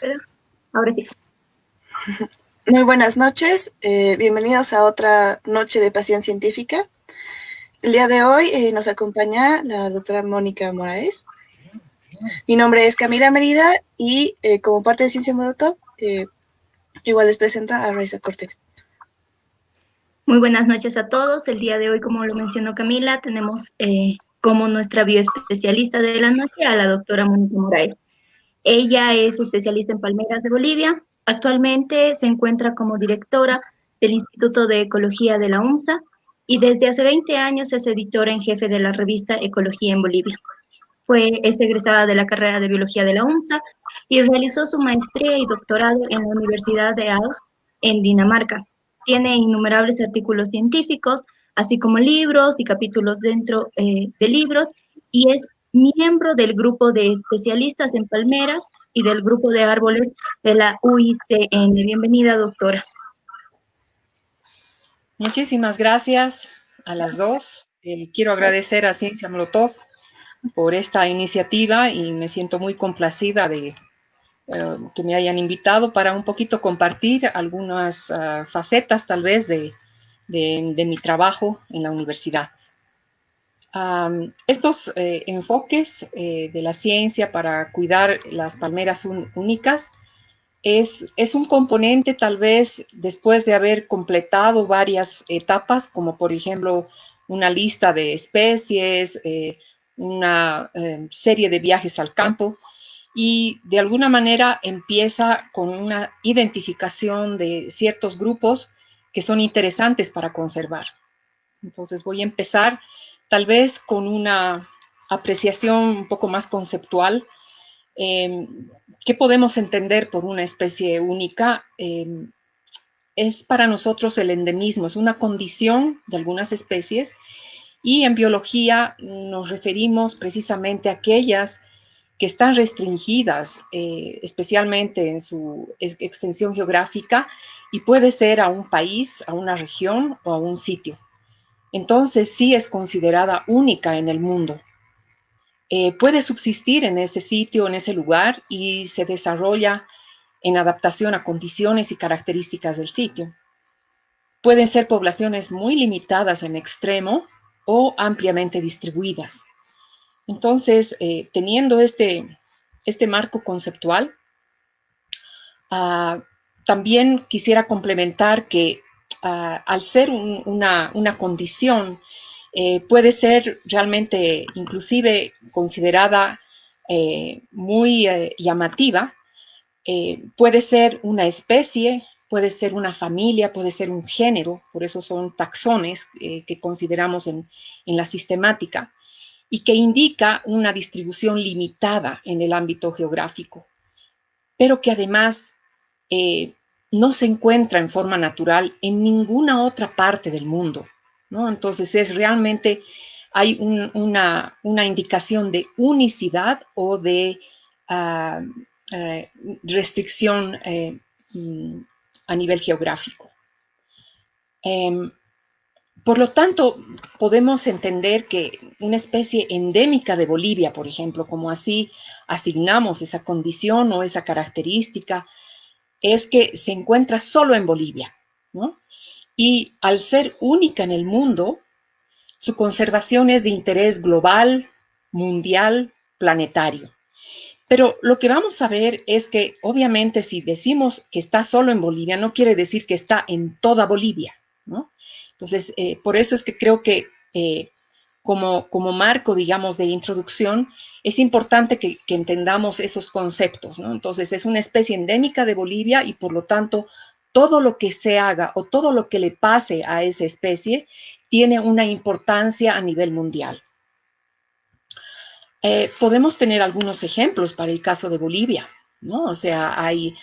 Espera, ahora sí. Muy buenas noches, bienvenidos a otra noche de Pasión Científica. El día de hoy nos acompaña la doctora Mónica Moraes. Mi nombre es Camila Merida y como parte de Ciencia Molotov, igual les presenta a Raiza Cortés. Muy buenas noches a todos. El día de hoy, como lo mencionó Camila, tenemos como nuestra bioespecialista de la noche a la doctora Mónica Moraes. Ella es especialista en palmeras de Bolivia. Actualmente se encuentra como directora del Instituto de Ecología de la UNSA y desde hace 20 años es editora en jefe de la revista Ecología en Bolivia. Es egresada de la carrera de Biología de la UNSA y realizó su maestría y doctorado en la Universidad de Aarhus, en Dinamarca. Tiene innumerables artículos científicos, así como libros y capítulos dentro de libros, y es miembro del grupo de especialistas en palmeras y del grupo de árboles de la UICN. Bienvenida, doctora. Muchísimas gracias a las dos. Quiero agradecer a Ciencia Molotov por esta iniciativa y me siento muy complacida de que me hayan invitado para un poquito compartir algunas facetas tal vez de mi trabajo en la universidad. Estos enfoques de la ciencia para cuidar las palmeras únicas es un componente tal vez después de haber completado varias etapas, como por ejemplo una lista de especies, una serie de viajes al campo, y de alguna manera empieza con una identificación de ciertos grupos que son interesantes para conservar. Entonces voy a empezar tal vez con una apreciación un poco más conceptual. ¿Qué podemos entender por una especie única? Es para nosotros el endemismo, es una condición de algunas especies, y en biología nos referimos precisamente a aquellas que están restringidas, especialmente en su extensión geográfica, y puede ser a un país, a una región o a un sitio. Entonces sí es considerada única en el mundo. Puede subsistir en ese sitio, en ese lugar, y se desarrolla en adaptación a condiciones y características del sitio. Pueden ser poblaciones muy limitadas en extremo o ampliamente distribuidas. Entonces, teniendo este marco conceptual, también quisiera complementar que al ser una condición, puede ser realmente inclusive considerada muy llamativa. Puede ser una especie, puede ser una familia, puede ser un género, por eso son taxones que consideramos en la sistemática, y que indica una distribución limitada en el ámbito geográfico, pero que además no se encuentra en forma natural en ninguna otra parte del mundo, ¿no? Entonces es realmente, hay una indicación de unicidad o de restricción a nivel geográfico. Por lo tanto, podemos entender que una especie endémica de Bolivia, por ejemplo, como así asignamos esa condición o esa característica, es que se encuentra solo en Bolivia, ¿no? Y al ser única en el mundo, su conservación es de interés global, mundial, planetario. Pero lo que vamos a ver es que, obviamente, si decimos que está solo en Bolivia, no quiere decir que está en toda Bolivia, ¿no? Entonces, por eso es que creo que como marco, digamos, de introducción, es importante que entendamos esos conceptos, ¿no? Entonces, es una especie endémica de Bolivia y, por lo tanto, todo lo que se haga o todo lo que le pase a esa especie tiene una importancia a nivel mundial. Podemos tener algunos ejemplos para el caso de Bolivia, ¿no? O sea, hay,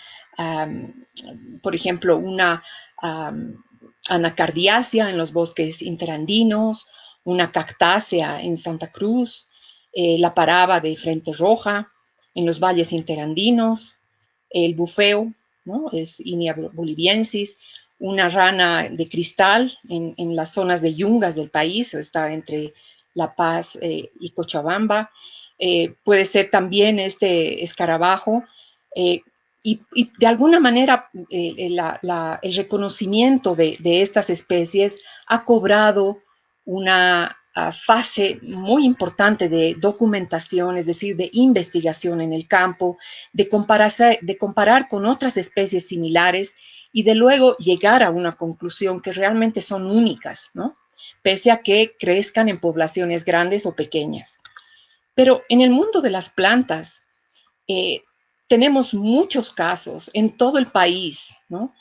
por ejemplo, una anacardiácea en los bosques interandinos, una cactácea en Santa Cruz, la paraba de frente roja en los valles interandinos, el bufeo, ¿no? Es Inia boliviensis, una rana de cristal en las zonas de yungas del país, está entre La Paz y Cochabamba. Puede ser también este escarabajo y de alguna manera el reconocimiento de estas especies ha cobrado una fase muy importante de documentación, es decir, de investigación en el campo, de comparar con otras especies similares y de luego llegar a una conclusión que realmente son únicas, ¿no? Pese a que crezcan en poblaciones grandes o pequeñas. Pero en el mundo de las plantas, tenemos muchos casos en todo el país, ¿no?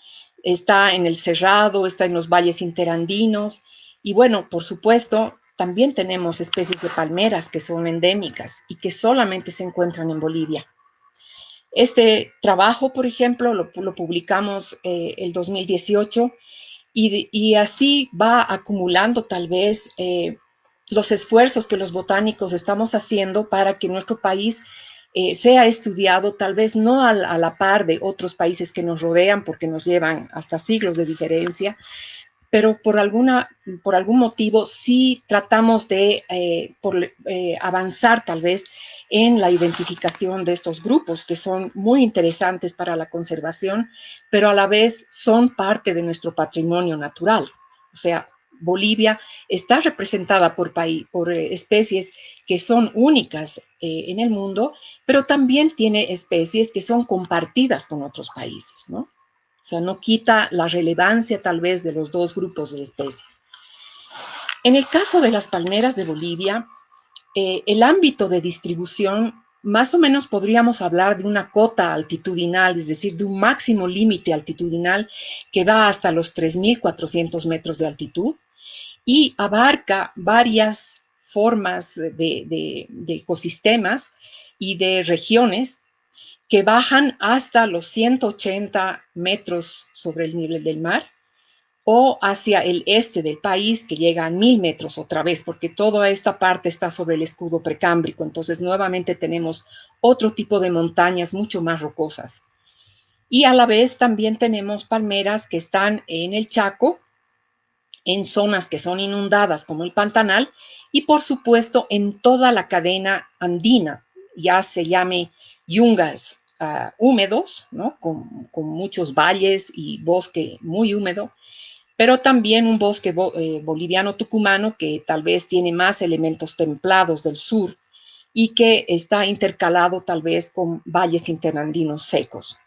Está en el Cerrado, está en los valles interandinos y bueno, por supuesto, también tenemos especies de palmeras que son endémicas y que solamente se encuentran en Bolivia. Este trabajo, por ejemplo, lo publicamos el 2018 y así va acumulando tal vez los esfuerzos que los botánicos estamos haciendo para que nuestro país sea estudiado, tal vez no a la par de otros países que nos rodean, porque nos llevan hasta siglos de diferencia, pero por algún motivo sí tratamos de avanzar tal vez en la identificación de estos grupos que son muy interesantes para la conservación, pero a la vez son parte de nuestro patrimonio natural. O sea, Bolivia está representada por especies que son únicas en el mundo, pero también tiene especies que son compartidas con otros países, ¿no? O sea, no quita la relevancia tal vez de los dos grupos de especies. En el caso de las palmeras de Bolivia, el ámbito de distribución, más o menos podríamos hablar de una cota altitudinal, es decir, de un máximo límite altitudinal que va hasta los 3.400 metros de altitud y abarca varias formas de ecosistemas y de regiones que bajan hasta los 180 metros sobre el nivel del mar o hacia el este del país que llega a 1.000 metros otra vez, porque toda esta parte está sobre el escudo precámbrico, entonces nuevamente tenemos otro tipo de montañas mucho más rocosas. Y a la vez también tenemos palmeras que están en el Chaco, en zonas que son inundadas como el Pantanal y por supuesto en toda la cadena andina, ya se llame yungas húmedos, ¿no? con muchos valles y bosque muy húmedo, pero también un bosque boliviano tucumano que tal vez tiene más elementos templados del sur y que está intercalado tal vez con valles interandinos secos.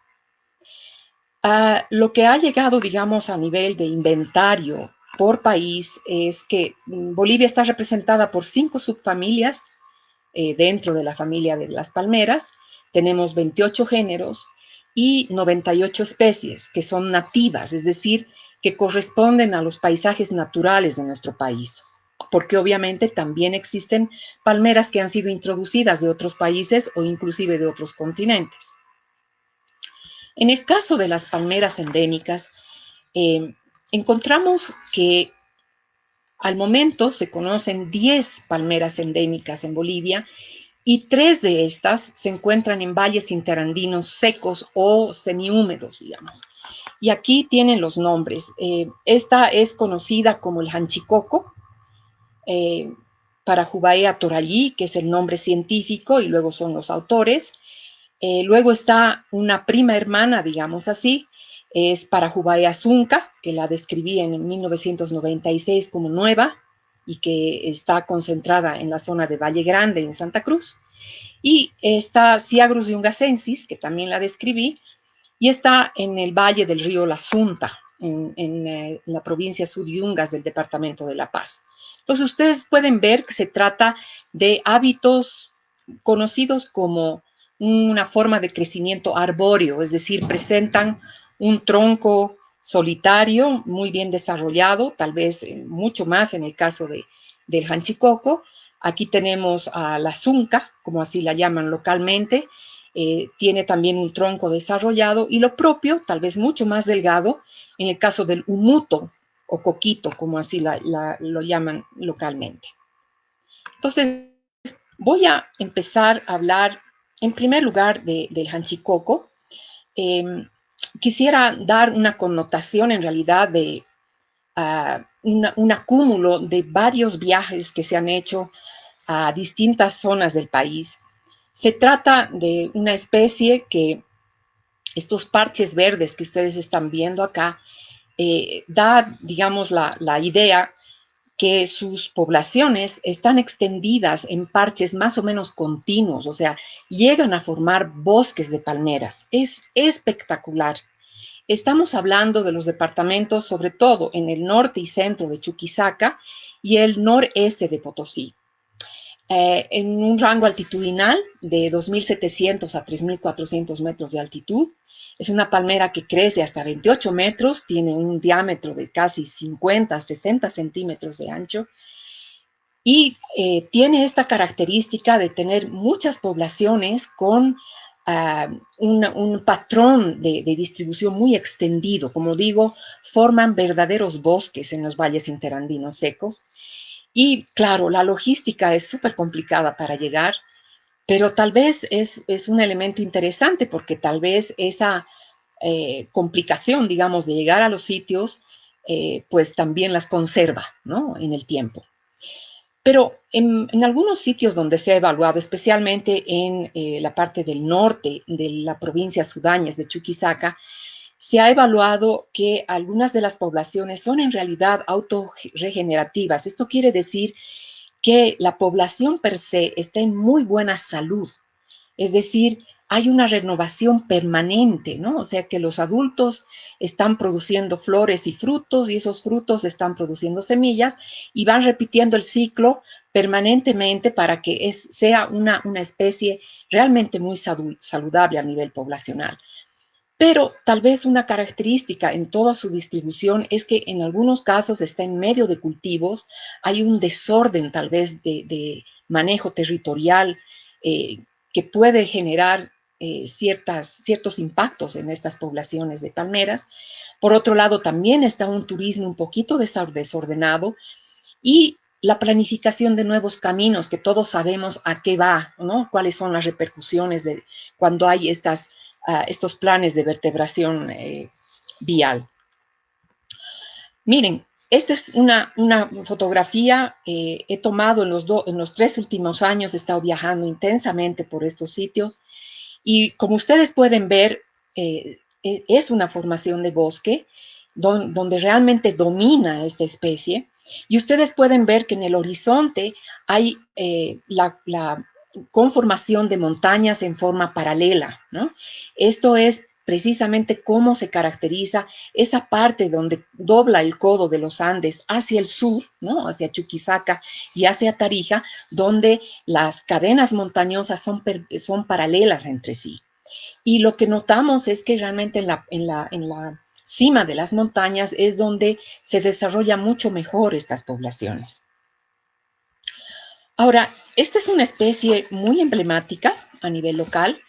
Lo que ha llegado, digamos, a nivel de inventario por país es que Bolivia está representada por 5 subfamilias dentro de la familia de las palmeras. Tenemos 28 géneros y 98 especies que son nativas, es decir, que corresponden a los paisajes naturales de nuestro país, porque obviamente también existen palmeras que han sido introducidas de otros países o inclusive de otros continentes. En el caso de las palmeras endémicas, encontramos que al momento se conocen 10 palmeras endémicas en Bolivia y 3 de estas se encuentran en valles interandinos secos o semihúmedos, digamos. Y aquí tienen los nombres. Esta es conocida como el janchicoco, Parajubaea torallí, que es el nombre científico, y luego son los autores. Luego está una prima hermana, digamos así, es Parajubaea zunca, que la describí en 1996 como nueva y que está concentrada en la zona de Valle Grande, en Santa Cruz. Y está Ciagrus yungasensis, que también la describí, y está en el valle del río La Sunta, en la provincia Sudyungas del departamento de La Paz. Entonces ustedes pueden ver que se trata de hábitos conocidos como una forma de crecimiento arbóreo, es decir, presentan un tronco solitario muy bien desarrollado, tal vez mucho más en el caso del janchicoco. Aquí tenemos a la zunca, como así la llaman localmente, tiene también un tronco desarrollado y lo propio, tal vez mucho más delgado, en el caso del humuto o coquito, como así lo llaman localmente. Entonces, voy a empezar a hablar en primer lugar del janchicoco. Quisiera dar una connotación en realidad de un acúmulo de varios viajes que se han hecho a distintas zonas del país. Se trata de una especie que estos parches verdes que ustedes están viendo acá, da, digamos, la idea que sus poblaciones están extendidas en parches más o menos continuos, o sea, llegan a formar bosques de palmeras. Es espectacular. Estamos hablando de los departamentos, sobre todo en el norte y centro de Chuquisaca y el noreste de Potosí. En un rango altitudinal de 2.700 a 3.400 metros de altitud. Es una palmera que crece hasta 28 metros, tiene un diámetro de casi 50, 60 centímetros de ancho y tiene esta característica de tener muchas poblaciones con un patrón de distribución muy extendido. Como digo, forman verdaderos bosques en los valles interandinos secos. Y claro, la logística es súper complicada para llegar, pero tal vez es un elemento interesante porque tal vez esa complicación, digamos, de llegar a los sitios, pues también las conserva, ¿no? En el tiempo. Pero en algunos sitios donde se ha evaluado, especialmente en la parte del norte de la provincia Sudáñez de Chuquisaca, se ha evaluado que algunas de las poblaciones son en realidad autorregenerativas. Esto quiere decir que la población per se está en muy buena salud. Es decir, hay una renovación permanente, ¿no? O sea que los adultos están produciendo flores y frutos y esos frutos están produciendo semillas y van repitiendo el ciclo permanentemente para que sea una especie realmente muy saludable a nivel poblacional. Pero tal vez una característica en toda su distribución es que en algunos casos está en medio de cultivos, hay un desorden tal vez de manejo territorial que puede generar ciertos impactos en estas poblaciones de palmeras. Por otro lado, también está un turismo un poquito desordenado y la planificación de nuevos caminos, que todos sabemos a qué va, ¿no? Cuáles son las repercusiones de cuando hay estos planes de vertebración vial. Miren, esta es una fotografía he tomado en los 3 últimos años, he estado viajando intensamente por estos sitios y como ustedes pueden ver, es una formación de bosque donde realmente domina esta especie y ustedes pueden ver que en el horizonte hay la conformación de montañas en forma paralela, ¿no? Esto es precisamente cómo se caracteriza esa parte donde dobla el codo de los Andes hacia el sur, ¿no? Hacia Chuquisaca y hacia Tarija, donde las cadenas montañosas son paralelas entre sí. Y lo que notamos es que realmente en la cima de las montañas es donde se desarrolla mucho mejor estas poblaciones. Ahora, esta es una especie muy emblemática a nivel local.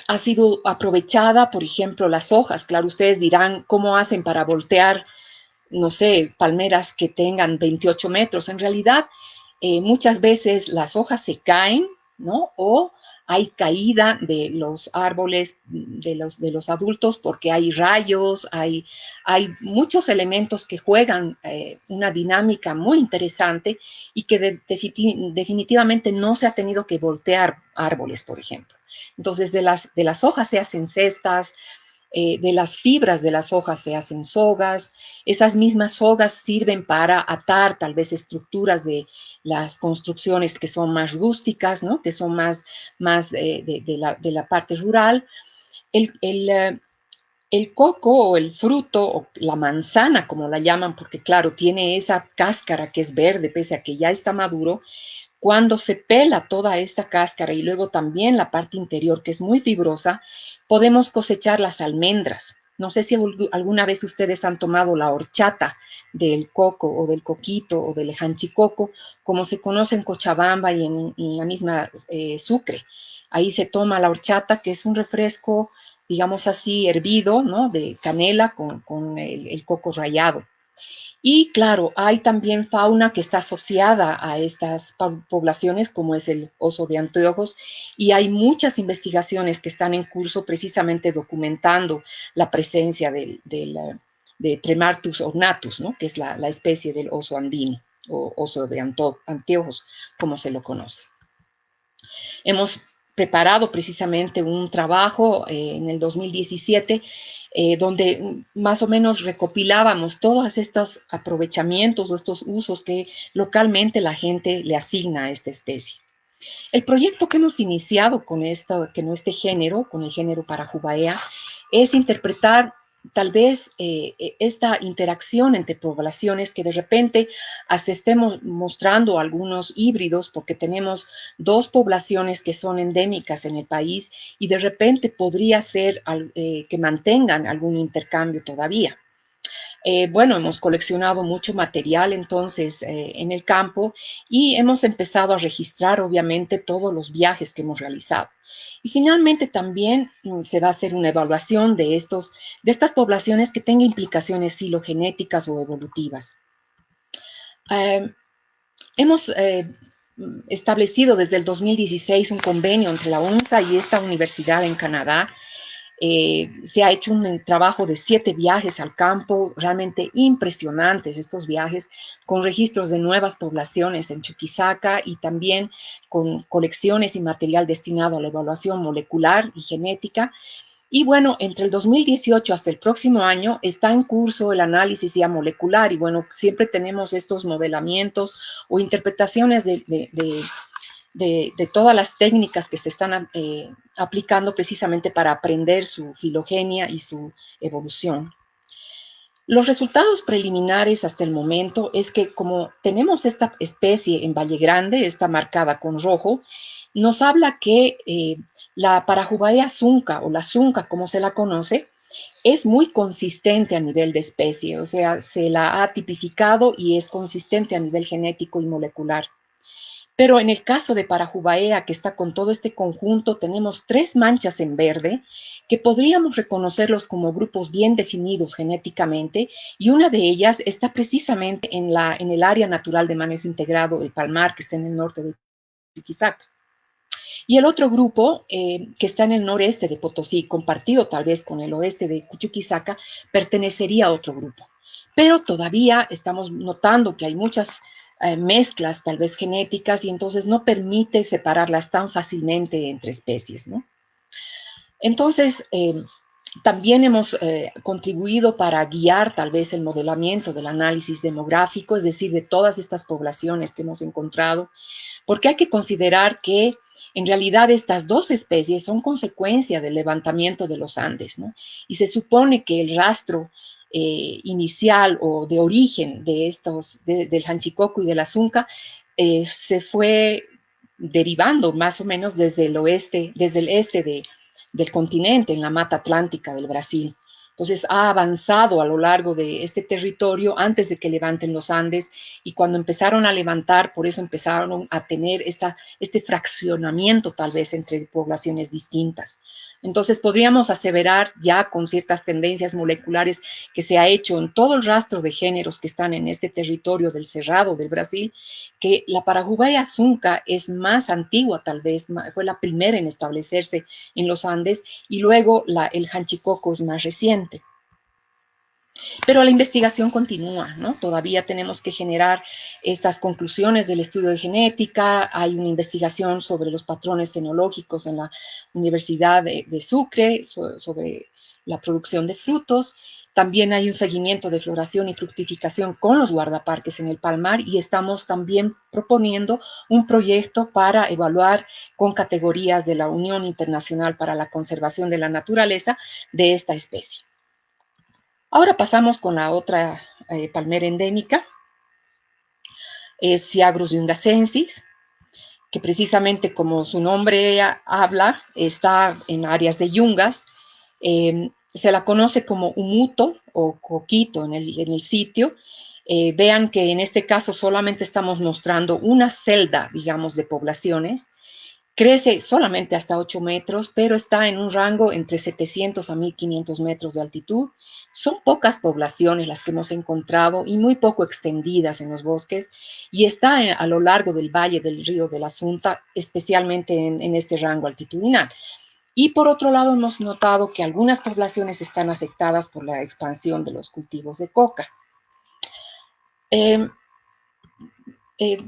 Ha sido aprovechada, por ejemplo, las hojas. Claro, ustedes dirán, ¿cómo hacen para voltear, no sé, palmeras que tengan 28 metros? En realidad, muchas veces las hojas se caen, ¿no? O hay caída de los árboles de los adultos porque hay rayos, hay muchos elementos que juegan una dinámica muy interesante y que definitivamente no se ha tenido que voltear árboles, por ejemplo. Entonces, de las hojas se hacen cestas, de las fibras de las hojas se hacen sogas, esas mismas sogas sirven para atar tal vez estructuras de las construcciones que son más rústicas, ¿no? Que son más de la parte rural. El coco o el fruto o la manzana, como la llaman, porque claro, tiene esa cáscara que es verde, pese a que ya está maduro, cuando se pela toda esta cáscara y luego también la parte interior, que es muy fibrosa, podemos cosechar las almendras. No sé si alguna vez ustedes han tomado la horchata del coco o del coquito o del janchicoco, como se conoce en Cochabamba y en la misma Sucre. Ahí se toma la horchata, que es un refresco, digamos así, hervido, ¿no? De canela con el coco rallado. Y claro, hay también fauna que está asociada a estas poblaciones, como es el oso de anteojos, y hay muchas investigaciones que están en curso precisamente documentando la presencia de Tremartus ornatus, ¿no? Que es la especie del oso andino o oso de anteojos, como se lo conoce. Hemos preparado precisamente un trabajo en el 2017 donde más o menos recopilábamos todos estos aprovechamientos o estos usos que localmente la gente le asigna a esta especie. El proyecto que hemos iniciado con este género, con el género Parajubaea, es interpretar tal vez esta interacción entre poblaciones que de repente hasta estemos mostrando algunos híbridos porque tenemos dos poblaciones que son endémicas en el país y de repente podría ser que mantengan algún intercambio todavía. Bueno, hemos coleccionado mucho material entonces en el campo y hemos empezado a registrar obviamente todos los viajes que hemos realizado. Y finalmente también se va a hacer una evaluación de estas poblaciones que tengan implicaciones filogenéticas o evolutivas. Hemos establecido desde el 2016 un convenio entre la UNSA y esta universidad en Canadá. Se ha hecho un trabajo de 7 viajes al campo, realmente impresionantes estos viajes, con registros de nuevas poblaciones en Chuquisaca y también con colecciones y material destinado a la evaluación molecular y genética. Y bueno, entre el 2018 hasta el próximo año está en curso el análisis ya molecular y bueno, siempre tenemos estos modelamientos o interpretaciones de todas las técnicas que se están aplicando precisamente para aprender su filogenia y su evolución. Los resultados preliminares hasta el momento es que como tenemos esta especie en Valle Grande, está marcada con rojo, nos habla que la Parajubaea zunca o la zunca como se la conoce, es muy consistente a nivel de especie, o sea, se la ha tipificado y es consistente a nivel genético y molecular. Pero en el caso de Parajubaea, que está con todo este conjunto, tenemos 3 manchas en verde que podríamos reconocerlos como grupos bien definidos genéticamente y una de ellas está precisamente en el área natural de manejo integrado, el Palmar, que está en el norte de Chuquisaca. Y el otro grupo, que está en el noreste de Potosí, compartido tal vez con el oeste de Chuquisaca, pertenecería a otro grupo. Pero todavía estamos notando que hay muchas mezclas tal vez genéticas y entonces no permite separarlas tan fácilmente entre especies, ¿no? Entonces, también hemos contribuido para guiar tal vez el modelamiento del análisis demográfico, es decir, de todas estas poblaciones que hemos encontrado, porque hay que considerar que en realidad estas dos especies son consecuencia del levantamiento de los Andes, ¿no? Y se supone que el rastro inicial o de origen de del Hanchicoco y de la Zunca se fue derivando más o menos desde el este del continente, en la mata atlántica del Brasil. Entonces ha avanzado a lo largo de este territorio antes de que levanten los Andes y cuando empezaron a levantar, por eso empezaron a tener este fraccionamiento tal vez entre poblaciones distintas. Entonces podríamos aseverar ya con ciertas tendencias moleculares que se ha hecho en todo el rastro de géneros que están en este territorio del Cerrado del Brasil, que la Parajubaea zunca es más antigua tal vez, fue la primera en establecerse en los Andes y luego el Hanchicoco es más reciente. Pero la investigación continúa, ¿no? Todavía tenemos que generar estas conclusiones del estudio de genética, hay una investigación sobre los patrones fenológicos en la Universidad de Sucre, sobre la producción de frutos, también hay un seguimiento de floración y fructificación con los guardaparques en el Palmar y estamos también proponiendo un proyecto para evaluar con categorías de la Unión Internacional para la Conservación de la Naturaleza de esta especie. Ahora pasamos con la otra palmera endémica, es Ciagrus yungacensis, que precisamente como su nombre habla, está en áreas de yungas. Se la conoce como humuto o coquito en el sitio. Vean que en este caso solamente estamos mostrando una celda, digamos, de poblaciones. Crece solamente hasta 8 metros, pero está en un rango entre 700 a 1500 metros de altitud. Son pocas poblaciones las que hemos encontrado y muy poco extendidas en los bosques y está a lo largo del valle del río de la Zunta, especialmente en este rango altitudinal. Y por otro lado hemos notado que algunas poblaciones están afectadas por la expansión de los cultivos de coca.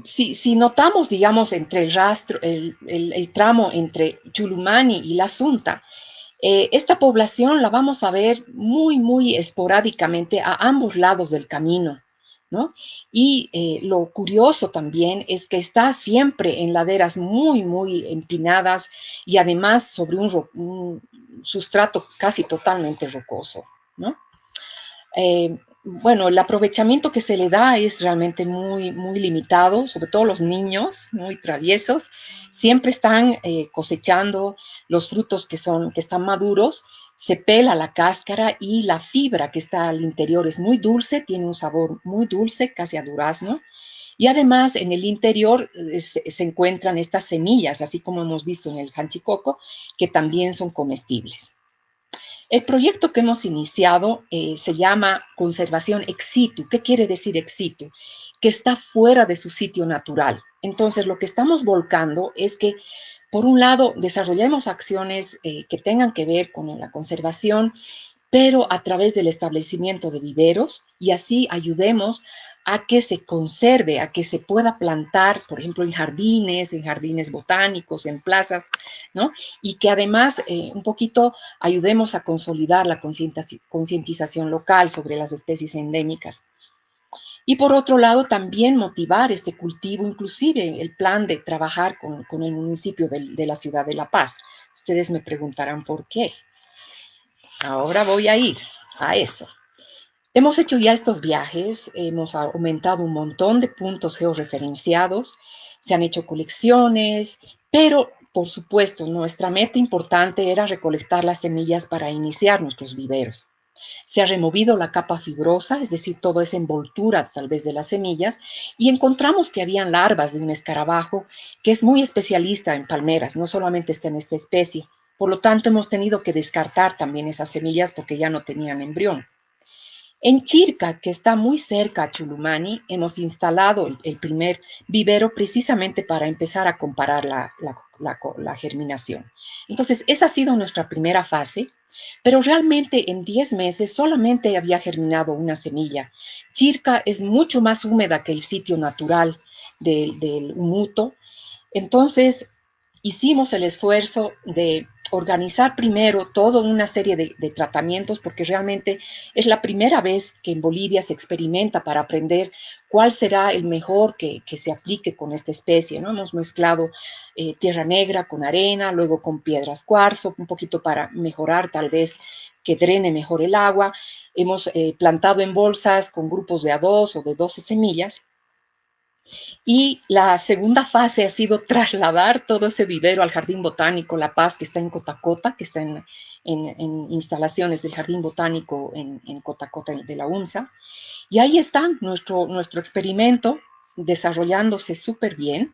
Si notamos, digamos, entre el rastro, el tramo entre Chulumani y La Sunta, esta población la vamos a ver muy, muy esporádicamente a ambos lados del camino, ¿no? Y lo curioso también es que está siempre en laderas muy, muy empinadas y además sobre un sustrato casi totalmente rocoso, ¿no? Bueno, el aprovechamiento que se le da es realmente muy, muy limitado, sobre todo los niños muy traviesos, siempre están cosechando los frutos que están maduros, se pela la cáscara y la fibra que está al interior es muy dulce, tiene un sabor muy dulce, casi a durazno, y además en el interior se encuentran estas semillas, así como hemos visto en el janchicoco, que también son comestibles. El proyecto que hemos iniciado se llama Conservación ex situ. ¿Qué quiere decir ex situ? Que está fuera de su sitio natural. Entonces, lo que estamos volcando es que, por un lado, desarrollemos acciones que tengan que ver con la conservación, pero a través del establecimiento de viveros, y así ayudemos a que se conserve, a que se pueda plantar, por ejemplo, en jardines botánicos, en plazas, ¿no? Y que además un poquito ayudemos a consolidar la concientización local sobre las especies endémicas. Y por otro lado, también motivar este cultivo, inclusive el plan de trabajar con el municipio de la ciudad de La Paz. Ustedes me preguntarán por qué. Ahora voy a ir a eso. Hemos hecho ya estos viajes, hemos aumentado un montón de puntos georreferenciados, se han hecho colecciones, pero por supuesto nuestra meta importante era recolectar las semillas para iniciar nuestros viveros. Se ha removido la capa fibrosa, es decir, toda esa envoltura tal vez de las semillas, y encontramos que habían larvas de un escarabajo que es muy especialista en palmeras, no solamente está en esta especie. Por lo tanto, hemos tenido que descartar también esas semillas porque ya no tenían embrión. En Chirca, que está muy cerca a Chulumani, hemos instalado el primer vivero precisamente para empezar a comparar la germinación. Entonces, esa ha sido nuestra primera fase, pero realmente en 10 meses solamente había germinado una semilla. Chirca es mucho más húmeda que el sitio natural del Umuto. Entonces, hicimos el esfuerzo de organizar primero toda una serie de tratamientos, porque realmente es la primera vez que en Bolivia se experimenta para aprender cuál será el mejor que se aplique con esta especie, ¿no? Hemos mezclado tierra negra con arena, luego con piedras cuarzo, un poquito para mejorar tal vez que drene mejor el agua. Hemos plantado en bolsas con grupos de A2 o de 12 semillas. Y la segunda fase ha sido trasladar todo ese vivero al Jardín Botánico La Paz, que está en Cotacota, que está en instalaciones del Jardín Botánico en Cotacota de la UNSA. Y ahí está nuestro experimento desarrollándose súper bien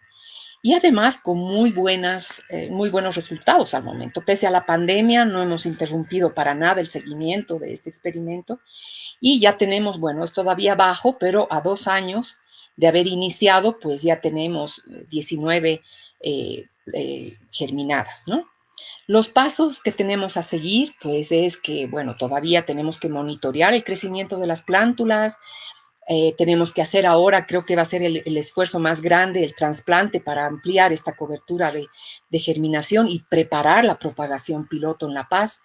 y además con muy buenos resultados al momento. Pese a la pandemia, no hemos interrumpido para nada el seguimiento de este experimento y ya tenemos, bueno, es todavía bajo, pero a 2 años de haber iniciado, pues ya tenemos 19 germinadas, ¿no? Los pasos que tenemos a seguir, pues es que, bueno, todavía tenemos que monitorear el crecimiento de las plántulas, tenemos que hacer ahora, creo que va a ser el esfuerzo más grande, el trasplante para ampliar esta cobertura de germinación y preparar la propagación piloto en La Paz.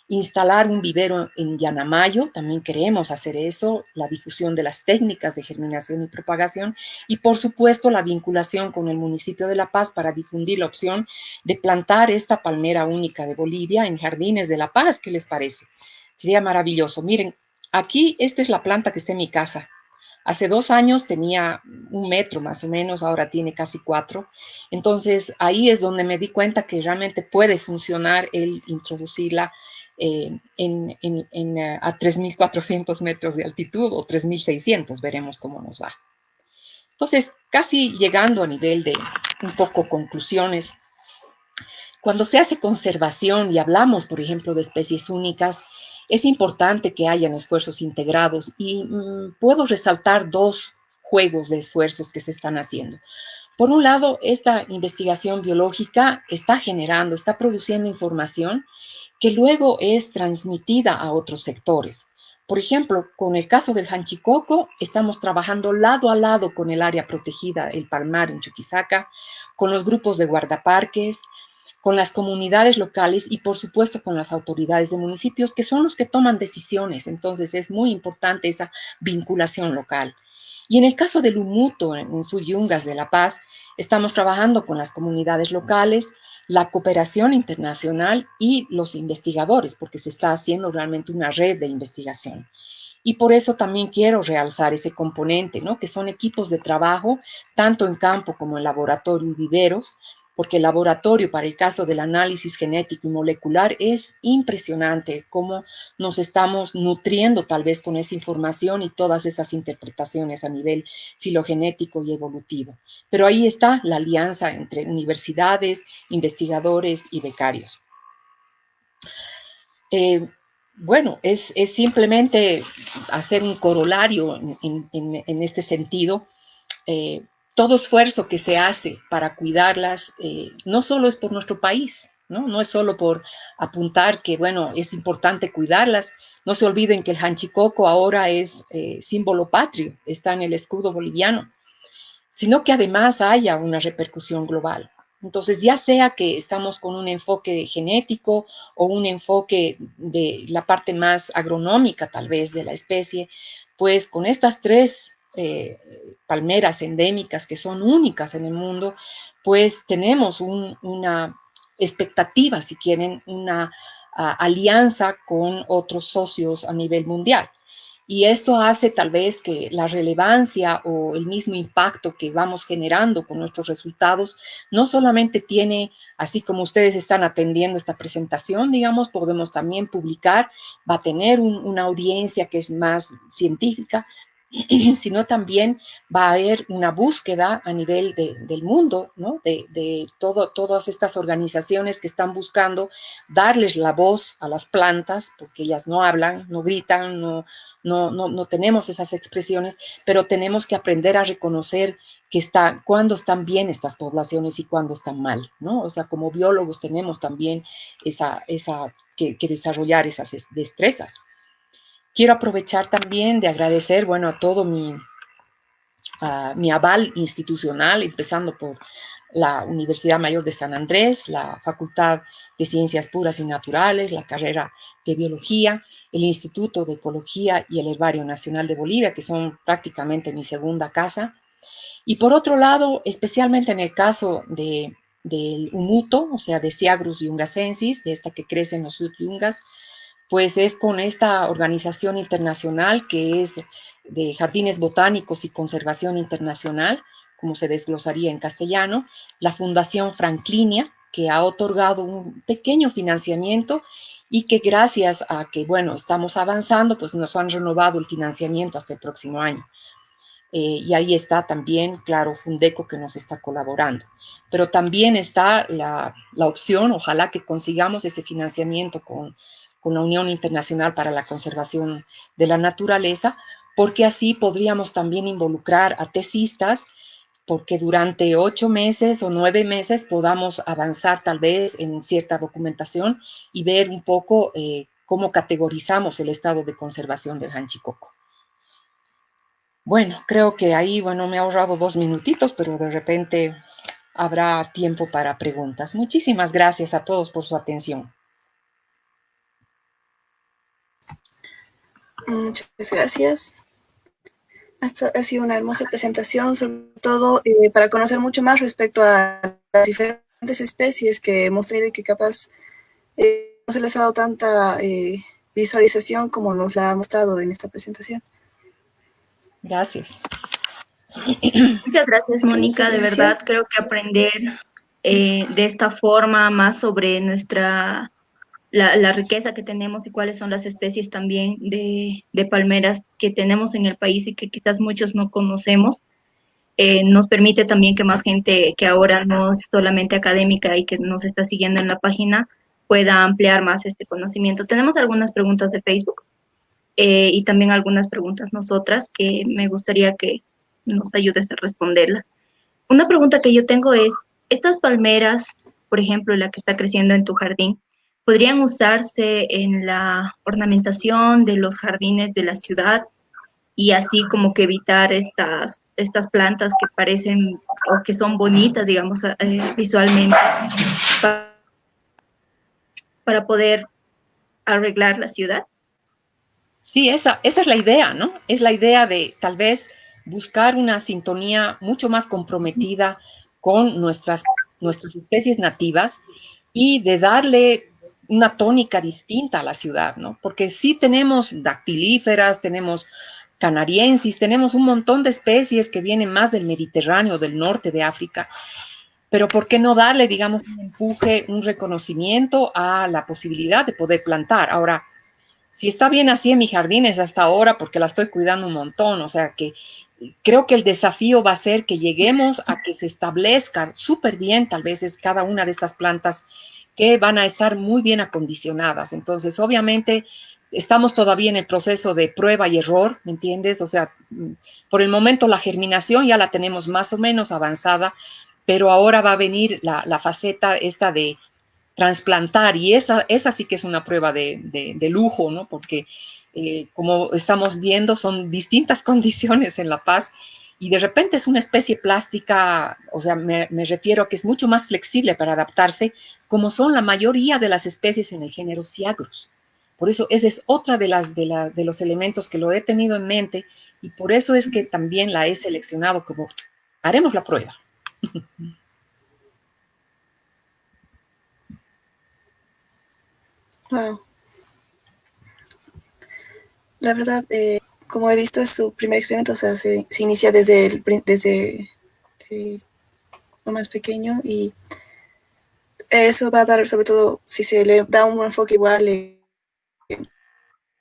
Instalar un vivero en Yanamayo, también queremos hacer eso, la difusión de las técnicas de germinación y propagación y por supuesto la vinculación con el municipio de La Paz para difundir la opción de plantar esta palmera única de Bolivia en jardines de La Paz. ¿Qué les parece? Sería maravilloso. Miren, aquí esta es la planta que está en mi casa. Hace 2 años tenía 1 metro más o menos, ahora tiene casi 4. Entonces ahí es donde me di cuenta que realmente puede funcionar el introducirla a 3.400 metros de altitud o 3.600, veremos cómo nos va. Entonces, casi llegando a nivel de un poco conclusiones, cuando se hace conservación y hablamos, por ejemplo, de especies únicas, es importante que hayan esfuerzos integrados y puedo resaltar 2 juegos de esfuerzos que se están haciendo. Por un lado, esta investigación biológica está produciendo información que luego es transmitida a otros sectores. Por ejemplo, con el caso del Hanchicoco, estamos trabajando lado a lado con el área protegida, el Palmar en Chuquisaca, con los grupos de guardaparques, con las comunidades locales y, por supuesto, con las autoridades de municipios, que son los que toman decisiones. Entonces, es muy importante esa vinculación local. Y en el caso del Umuto, en Suyungas de La Paz, estamos trabajando con las comunidades locales, la cooperación internacional y los investigadores, porque se está haciendo realmente una red de investigación. Y por eso también quiero realzar ese componente, ¿no? Que son equipos de trabajo, tanto en campo como en laboratorio y viveros, porque el laboratorio para el caso del análisis genético y molecular es impresionante cómo nos estamos nutriendo tal vez con esa información y todas esas interpretaciones a nivel filogenético y evolutivo. Pero ahí está la alianza entre universidades, investigadores y becarios. Bueno, es simplemente hacer un corolario en este sentido. Todo esfuerzo que se hace para cuidarlas no solo es por nuestro país, ¿no? No es solo por apuntar que, bueno, es importante cuidarlas. No se olviden que el Hanchicoco ahora es símbolo patrio, está en el escudo boliviano, sino que además haya una repercusión global. Entonces, ya sea que estamos con un enfoque genético o un enfoque de la parte más agronómica, tal vez, de la especie, pues con estas tres palmeras endémicas que son únicas en el mundo, pues tenemos una expectativa, si quieren, una alianza con otros socios a nivel mundial. Y esto hace tal vez que la relevancia o el mismo impacto que vamos generando con nuestros resultados no solamente tiene, así como ustedes están atendiendo esta presentación, digamos, podemos también publicar, va a tener una audiencia que es más científica, sino también va a haber una búsqueda a nivel del mundo, ¿no? de todas estas organizaciones que están buscando darles la voz a las plantas, porque ellas no hablan, no gritan, no tenemos esas expresiones, pero tenemos que aprender a reconocer cuándo están bien estas poblaciones y cuándo están mal, ¿no? O sea, como biólogos tenemos también que desarrollar esas destrezas. Quiero aprovechar también de agradecer, bueno, a todo mi aval institucional, empezando por la Universidad Mayor de San Andrés, la Facultad de Ciencias Puras y Naturales, la carrera de Biología, el Instituto de Ecología y el Herbario Nacional de Bolivia, que son prácticamente mi segunda casa. Y por otro lado, especialmente en el caso del Umuto, o sea, de Ciagrus yungasensis, de esta que crece en los Sud-Yungas, pues es con esta organización internacional que es de Jardines Botánicos y Conservación Internacional, como se desglosaría en castellano, la Fundación Franklinia, que ha otorgado un pequeño financiamiento y que gracias a que, bueno, estamos avanzando, pues nos han renovado el financiamiento hasta el próximo año. Y ahí está también, claro, Fundeco que nos está colaborando. Pero también está la opción, ojalá que consigamos ese financiamiento con la Unión Internacional para la Conservación de la Naturaleza, porque así podríamos también involucrar a tesistas, porque durante 8 meses o 9 meses podamos avanzar tal vez en cierta documentación y ver un poco cómo categorizamos el estado de conservación del Hanchicoco. Bueno, creo que ahí, bueno, me he ahorrado 2 minutitos, pero de repente habrá tiempo para preguntas. Muchísimas gracias a todos por su atención. Muchas gracias. Ha sido una hermosa presentación, sobre todo para conocer mucho más respecto a las diferentes especies que hemos tenido y que capaz no se les ha dado tanta visualización como nos la ha mostrado en esta presentación. Gracias. Muchas gracias, Mónica. De verdad, creo que aprender de esta forma más sobre la riqueza que tenemos y cuáles son las especies también de palmeras que tenemos en el país y que quizás muchos no conocemos, nos permite también que más gente que ahora no es solamente académica y que nos está siguiendo en la página pueda ampliar más este conocimiento. Tenemos algunas preguntas de Facebook y también algunas preguntas nosotras que me gustaría que nos ayudes a responderlas. Una pregunta que yo tengo es, estas palmeras, por ejemplo, la que está creciendo en tu jardín, podrían usarse en la ornamentación de los jardines de la ciudad y así como que evitar estas plantas que parecen o que son bonitas, digamos, visualmente, pa- para poder arreglar la ciudad. Sí, esa es la idea, ¿no? Es la idea de tal vez buscar una sintonía mucho más comprometida con nuestras especies nativas y de darle una tónica distinta a la ciudad, ¿no? Porque sí tenemos dactilíferas, tenemos canariensis, tenemos un montón de especies que vienen más del Mediterráneo, del norte de África, pero ¿por qué no darle, digamos, un empuje, un reconocimiento a la posibilidad de poder plantar? Ahora, si está bien así en mi jardín es hasta ahora porque la estoy cuidando un montón, o sea que creo que el desafío va a ser que lleguemos a que se establezcan súper bien, tal vez es cada una de estas plantas que van a estar muy bien acondicionadas. Entonces, obviamente, estamos todavía en el proceso de prueba y error, ¿me entiendes? O sea, por el momento la germinación ya la tenemos más o menos avanzada, pero ahora va a venir la faceta esta de trasplantar y esa sí que es una prueba de lujo, ¿no? Porque como estamos viendo son distintas condiciones en La Paz y de repente es una especie plástica, o sea, me refiero a que es mucho más flexible para adaptarse, como son la mayoría de las especies en el género Ciagrus. Por eso ese es otra de los elementos que lo he tenido en mente y por eso es que también la he seleccionado como haremos la prueba. Wow. La verdad, como he visto, es su primer experimento, o sea, se inicia desde lo más pequeño y eso va a dar, sobre todo, si se le da un enfoque igual,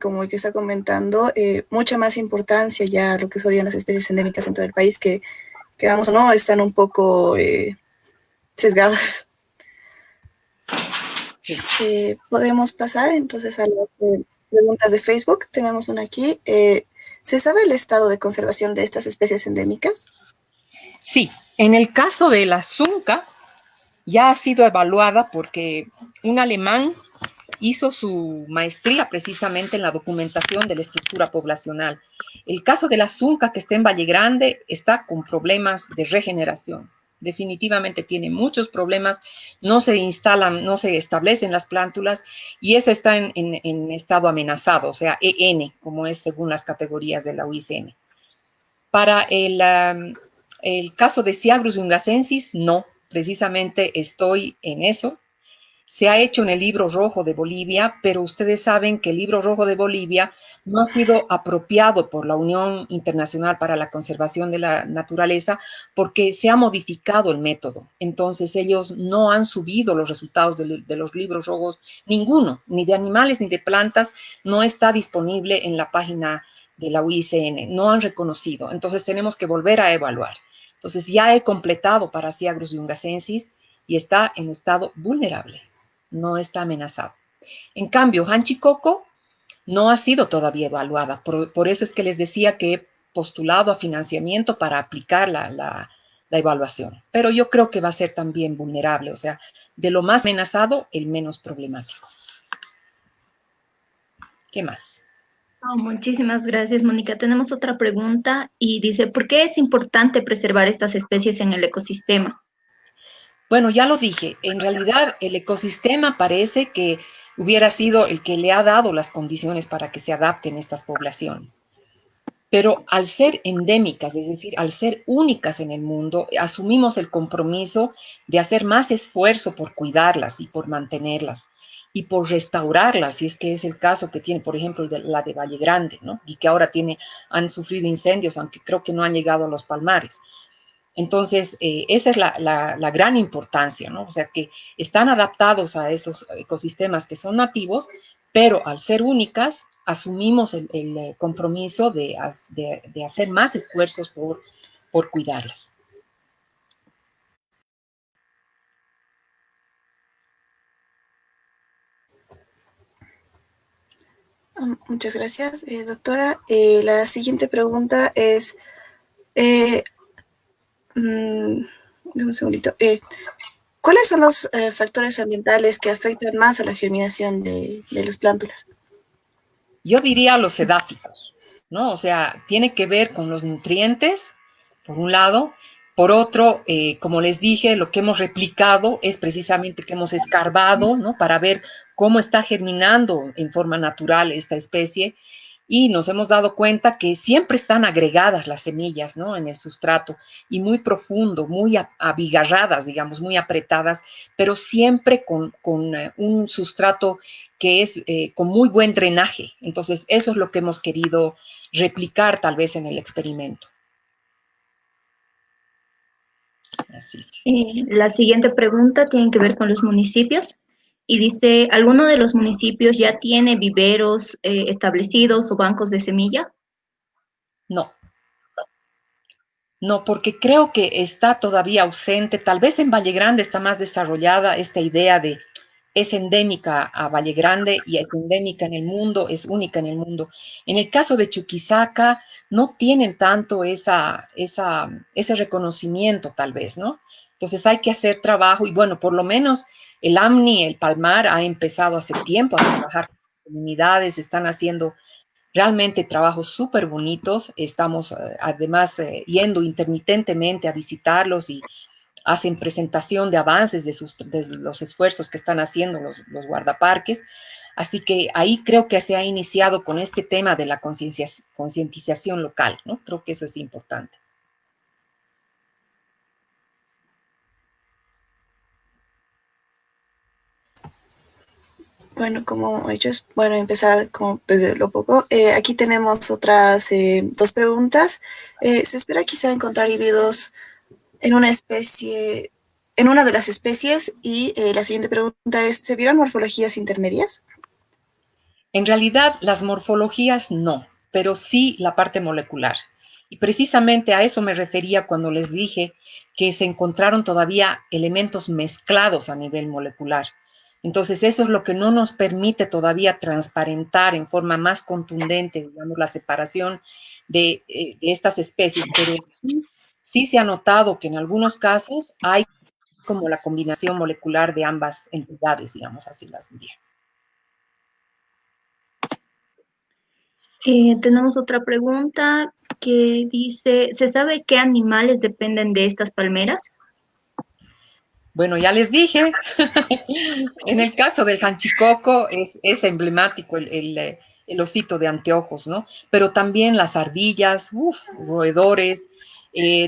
como el que está comentando, mucha más importancia ya a lo que serían las especies endémicas dentro del país, que vamos o no, están un poco sesgadas. Podemos pasar entonces a las preguntas de Facebook. Tenemos una aquí. ¿Se sabe el estado de conservación de estas especies endémicas? Sí, en el caso de la zunca, ya ha sido evaluada porque un alemán hizo su maestría precisamente en la documentación de la estructura poblacional. El caso de la zunca que está en Valle Grande está con problemas de regeneración. Definitivamente tiene muchos problemas, no se instalan, no se establecen las plántulas y esa está en estado amenazado, o sea, EN, como es según las categorías de la UICN. Para el caso de Ciagrus yungacensis, no, precisamente estoy en eso. Se ha hecho en el Libro Rojo de Bolivia, pero ustedes saben que el Libro Rojo de Bolivia no ha sido apropiado por la Unión Internacional para la Conservación de la Naturaleza porque se ha modificado el método. Entonces ellos no han subido los resultados de los libros rojos, ninguno, ni de animales ni de plantas, no está disponible en la página de la UICN, no han reconocido. Entonces tenemos que volver a evaluar. Entonces ya he completado para Ciagrus yungacensis y está en estado vulnerable, no está amenazado. En cambio, Hanchicoco no ha sido todavía evaluada. Por eso es que les decía que he postulado a financiamiento para aplicar la evaluación. Pero yo creo que va a ser también vulnerable, o sea, de lo más amenazado, el menos problemático. ¿Qué más? Oh, muchísimas gracias, Mónica. Tenemos otra pregunta y dice, ¿por qué es importante preservar estas especies en el ecosistema? Bueno, ya lo dije, en realidad el ecosistema parece que hubiera sido el que le ha dado las condiciones para que se adapten estas poblaciones. Pero al ser endémicas, es decir, al ser únicas en el mundo, asumimos el compromiso de hacer más esfuerzo por cuidarlas y por mantenerlas y por restaurarlas, si es que es el caso que tiene, por ejemplo, la de Valle Grande, ¿no? Y que ahora han sufrido incendios, aunque creo que no han llegado a los palmares. Entonces, esa es la gran importancia, ¿no? O sea, que están adaptados a esos ecosistemas que son nativos, pero al ser únicas, asumimos el compromiso de hacer más esfuerzos por cuidarlas. Muchas gracias, doctora. La siguiente pregunta es, un segundito. ¿Cuáles son los factores ambientales que afectan más a la germinación de las plántulas? Yo diría los edáficos, ¿no? O sea, tiene que ver con los nutrientes, por un lado. Por otro, como les dije, lo que hemos replicado es precisamente que hemos escarbado, ¿no? Para ver cómo está germinando en forma natural esta especie y nos hemos dado cuenta que siempre están agregadas las semillas, ¿no? En el sustrato y muy profundo, muy abigarradas, digamos, muy apretadas, pero siempre con un sustrato que es con muy buen drenaje. Entonces, eso es lo que hemos querido replicar tal vez en el experimento. Así. La siguiente pregunta tiene que ver con los municipios y dice, ¿alguno de los municipios ya tiene viveros establecidos o bancos de semilla? No, no, porque creo que está todavía ausente. Tal vez en Valle Grande está más desarrollada esta idea de es endémica a Valle Grande y es endémica en el mundo, es única en el mundo. En el caso de Chuquisaca, no tienen tanto ese reconocimiento, tal vez, ¿no? Entonces hay que hacer trabajo y bueno, por lo menos el AMNI, el Palmar, ha empezado hace tiempo a trabajar con comunidades, están haciendo realmente trabajos súper bonitos. Estamos además yendo intermitentemente a visitarlos y hacen presentación de avances de los esfuerzos que están haciendo los guardaparques. Así que ahí creo que se ha iniciado con este tema de la concientización local, ¿no? Creo que eso es importante. Bueno, como ellos, bueno, empezar como desde lo poco. Aquí tenemos otras dos preguntas. ¿Se espera quizá encontrar híbridos en una especie, en una de las especies? Y la siguiente pregunta es, ¿se vieron morfologías intermedias? En realidad, las morfologías no, pero sí la parte molecular. Y precisamente a eso me refería cuando les dije que se encontraron todavía elementos mezclados a nivel molecular. Entonces, eso es lo que no nos permite todavía transparentar en forma más contundente, digamos, la separación de estas especies, pero sí se ha notado que en algunos casos hay como la combinación molecular de ambas entidades, digamos, así las diría. Tenemos otra pregunta que dice, ¿se sabe qué animales dependen de estas palmeras? Bueno, ya les dije, en el caso del janchicoco es emblemático el osito de anteojos, ¿no? Pero también las ardillas, roedores,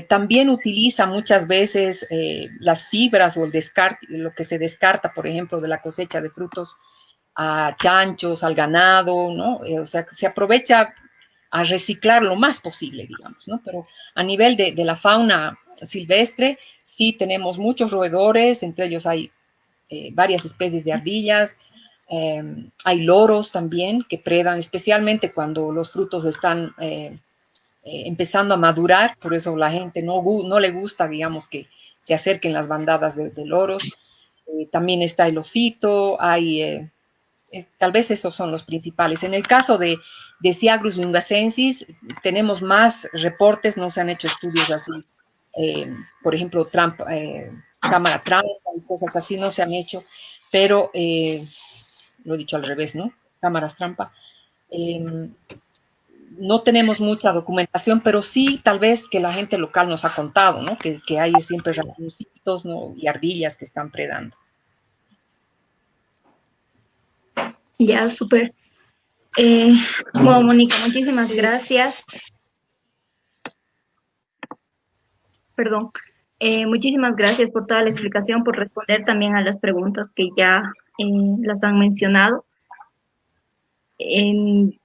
también utiliza muchas veces las fibras o el descarte, lo que se descarta, por ejemplo, de la cosecha de frutos a chanchos, al ganado, ¿no? O sea, se aprovecha a reciclar lo más posible, digamos, ¿no? Pero a nivel de la fauna silvestre, sí tenemos muchos roedores, entre ellos hay varias especies de ardillas, hay loros también que predan, especialmente cuando los frutos están empezando a madurar, por eso la gente no le gusta, digamos, que se acerquen las bandadas de loros. También está el osito, hay tal vez esos son los principales. En el caso de Ciagrus yungasensis, tenemos más reportes, no se han hecho estudios así, por ejemplo, cámara trampa y cosas así no se han hecho, pero lo he dicho al revés, ¿no? Cámaras trampa. Eh, no tenemos mucha documentación, pero sí tal vez que la gente local nos ha contado, ¿no? Que hay siempre ratoncitos, ¿no? Y ardillas que están predando. Ya, súper. Bueno, Mónica, muchísimas gracias. Perdón. Muchísimas gracias por toda la explicación, por responder también a las preguntas que ya las han mencionado.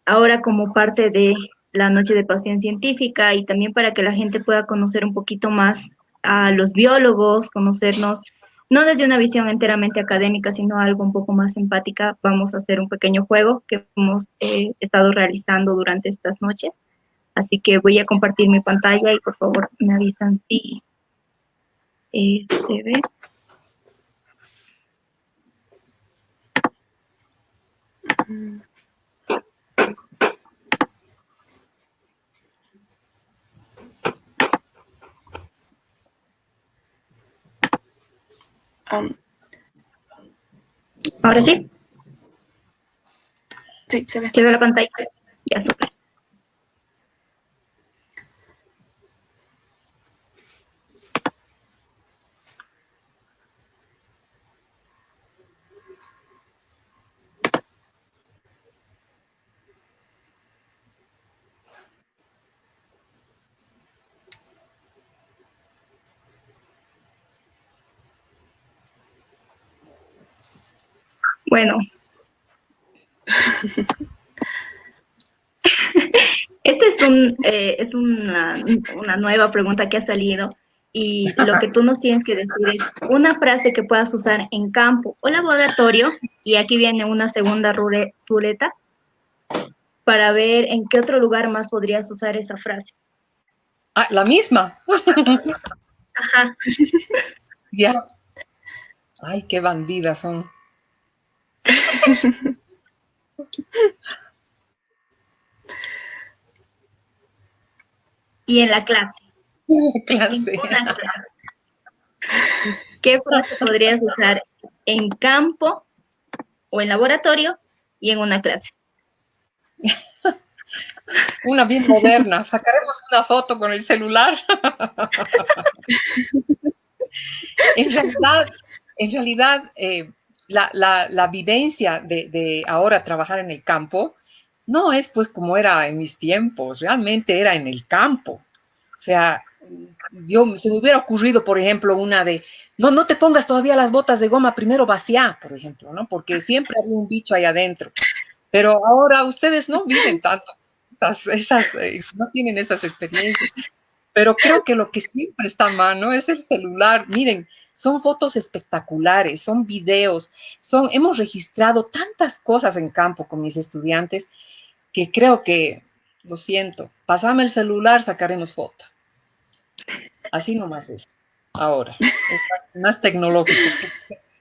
Ahora como parte de la Noche de Pasión Científica y también para que la gente pueda conocer un poquito más a los biólogos, conocernos no desde una visión enteramente académica, sino algo un poco más empática, vamos a hacer un pequeño juego que hemos estado realizando durante estas noches. Así que voy a compartir mi pantalla y por favor me avisan si se ve. Ahora sí. Sí, se ve. ¿Se ve la pantalla? Ya, súper. Bueno. Esta es una nueva pregunta que ha salido y lo que tú nos tienes que decir es una frase que puedas usar en campo o laboratorio, y aquí viene una segunda ruleta para ver en qué otro lugar más podrías usar esa frase. Ah, la misma. Ajá. Ya. Ay, qué bandidas son. Y en la clase. Clase. En una clase. ¿Qué frase podrías usar en campo o en laboratorio y en una clase? Una bien moderna. Sacaremos una foto con el celular. En realidad, la vivencia de ahora trabajar en el campo no es pues como era en mis tiempos, realmente era en el campo. O sea, se me hubiera ocurrido, por ejemplo, una de, no te pongas todavía las botas de goma, primero vacía, por ejemplo, ¿no? Porque siempre había un bicho ahí adentro. Pero ahora ustedes no viven tanto, no tienen esas experiencias. Pero creo que lo que siempre está a mano es el celular. Miren, son fotos espectaculares, son videos, hemos registrado tantas cosas en campo con mis estudiantes que creo que, lo siento, pasame el celular, sacaremos foto. Así nomás es. Ahora, es más tecnológico.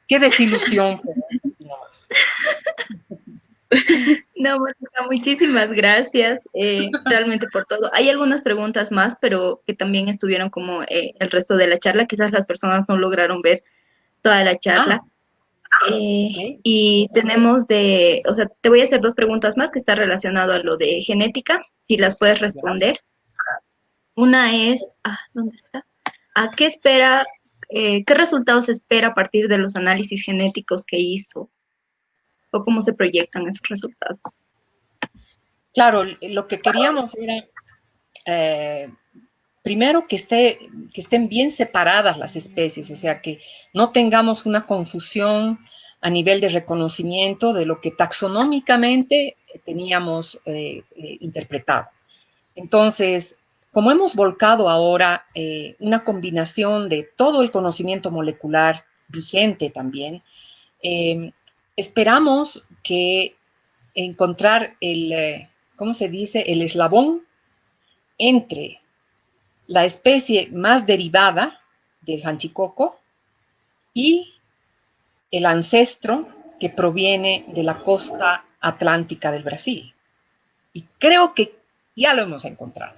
Qué desilusión. No, Mónica, muchísimas gracias realmente por todo. Hay algunas preguntas más, pero que también estuvieron como el resto de la charla. Quizás las personas no lograron ver toda la charla. Okay. Y tenemos o sea, te voy a hacer dos preguntas más que está relacionado a lo de genética, si las puedes responder. Una es, ¿dónde está? ¿A qué espera, qué resultados espera a partir de los análisis genéticos que hizo? ¿O cómo se proyectan esos resultados? Claro, lo que queríamos era, primero, que estén bien separadas las especies, o sea, que no tengamos una confusión a nivel de reconocimiento de lo que taxonómicamente teníamos interpretado. Entonces, como hemos volcado ahora una combinación de todo el conocimiento molecular vigente también, esperamos que encontrar ¿cómo se dice? El eslabón entre la especie más derivada del janchicoco y el ancestro que proviene de la costa atlántica del Brasil. Y creo que ya lo hemos encontrado.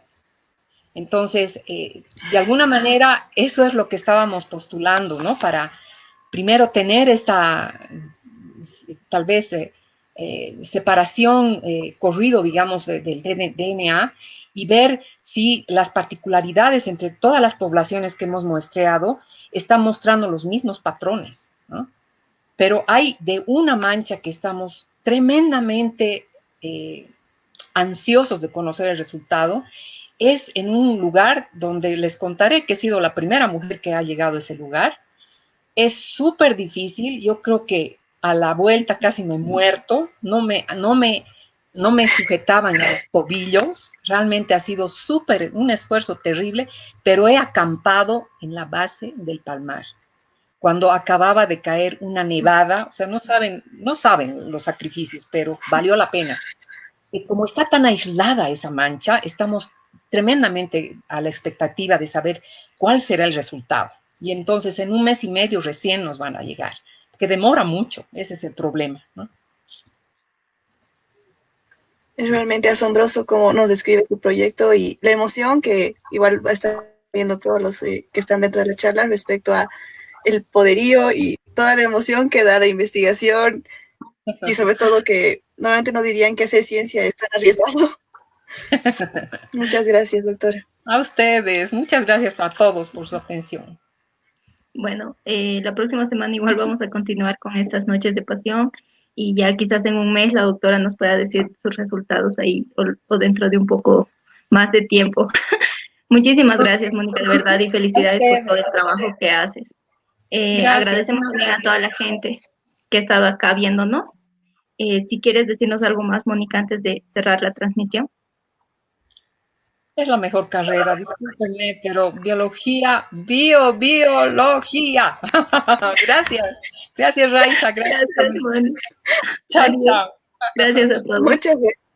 Entonces, de alguna manera, eso es lo que estábamos postulando, ¿no? Para primero tener esta, tal vez, separación, corrido, digamos, del DNA y ver si las particularidades entre todas las poblaciones que hemos muestreado están mostrando los mismos patrones, ¿no? Pero hay de una mancha que estamos tremendamente ansiosos de conocer el resultado, es en un lugar donde les contaré que he sido la primera mujer que ha llegado a ese lugar. Es súper difícil, yo creo que a la vuelta casi me he muerto, no me sujetaban los tobillos, realmente ha sido un esfuerzo terrible, pero he acampado en la base del palmar. Cuando acababa de caer una nevada, o sea, no saben los sacrificios, pero valió la pena. Y como está tan aislada esa mancha, estamos tremendamente a la expectativa de saber cuál será el resultado. Y entonces en 1 mes y medio recién nos van a llegar, que demora mucho, ese es el problema, ¿no? Es realmente asombroso cómo nos describe su proyecto y la emoción que igual va a estar viendo todos los que están dentro de la charla respecto a el poderío y toda la emoción que da la investigación y sobre todo que normalmente no dirían que hacer ciencia es tan arriesgado. Muchas gracias, doctora. A ustedes, muchas gracias a todos por su atención. Bueno, la próxima semana igual vamos a continuar con estas noches de pasión y ya quizás en un mes la doctora nos pueda decir sus resultados ahí o dentro de un poco más de tiempo. Muchísimas gracias, Mónica, de verdad, y felicidades por todo el trabajo que haces. Agradecemos también a toda la gente que ha estado acá viéndonos. Si quieres decirnos algo más, Mónica, antes de cerrar la transmisión. Es la mejor carrera, discúlpenme, pero biología. Gracias. Gracias, Raiza. Gracias, Mónica. Chao, chao. Gracias a todos. Muchas gracias.